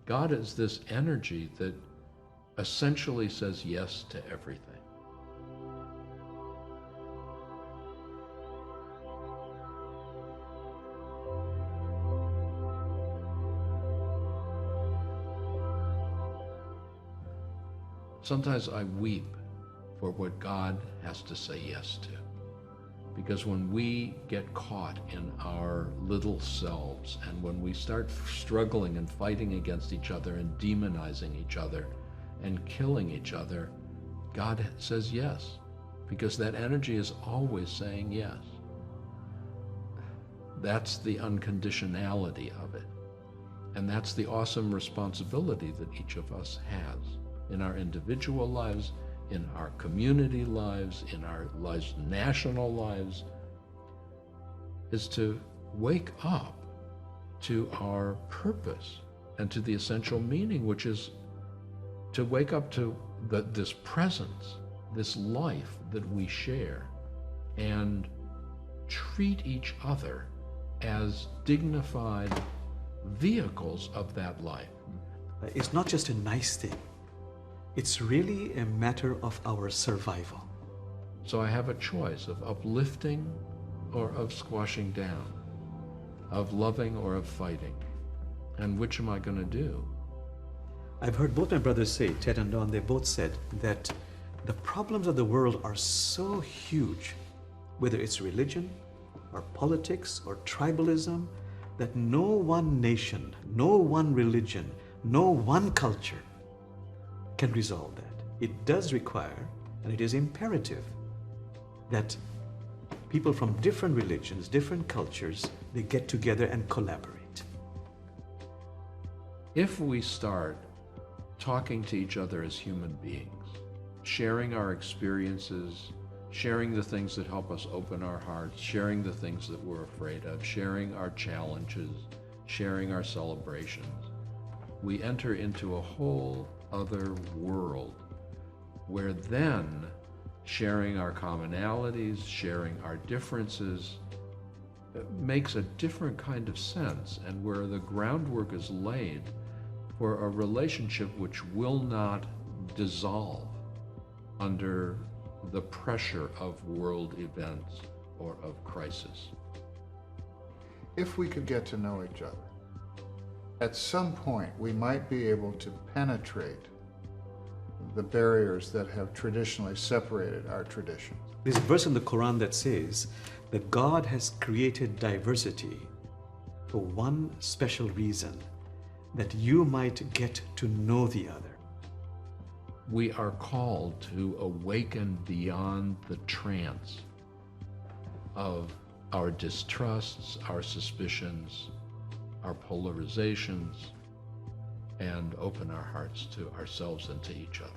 God is this energy that essentially says yes to everything. Sometimes I weep for what God has to say yes to. Because when we get caught in our little selves, and when we start struggling and fighting against each other and demonizing each other and killing each other, God says yes, because that energy is always saying yes. That's the unconditionality of it. And that's the awesome responsibility that each of us has in our individual lives, in our community lives, in our lives, national lives, is to wake up to our purpose and to the essential meaning, which is to wake up to this presence, this life that we share, and treat each other as dignified vehicles of that life. It's not just a nice thing. It's really a matter of our survival. So I have a choice of uplifting or of squashing down, of loving or of fighting. And which am I going to do? I've heard both my brothers say, Ted and Don, they both said that the problems of the world are so huge, whether it's religion or politics or tribalism, that no one nation, no one religion, no one culture can resolve that. It does require, and it is imperative, that people from different religions, different cultures, they get together and collaborate. If we start talking to each other as human beings, sharing our experiences, sharing the things that help us open our hearts, sharing the things that we're afraid of, sharing our challenges, sharing our celebrations, we enter into a whole other world where then sharing our commonalities, sharing our differences makes a different kind of sense, and where the groundwork is laid for a relationship which will not dissolve under the pressure of world events or of crisis. If we could get to know each other, at some point we might be able to penetrate the barriers that have traditionally separated our traditions. There's a verse in the Quran that says that God has created diversity for one special reason, that you might get to know the other. We are called to awaken beyond the trance of our distrusts, our suspicions, our polarizations, and open our hearts to ourselves and to each other.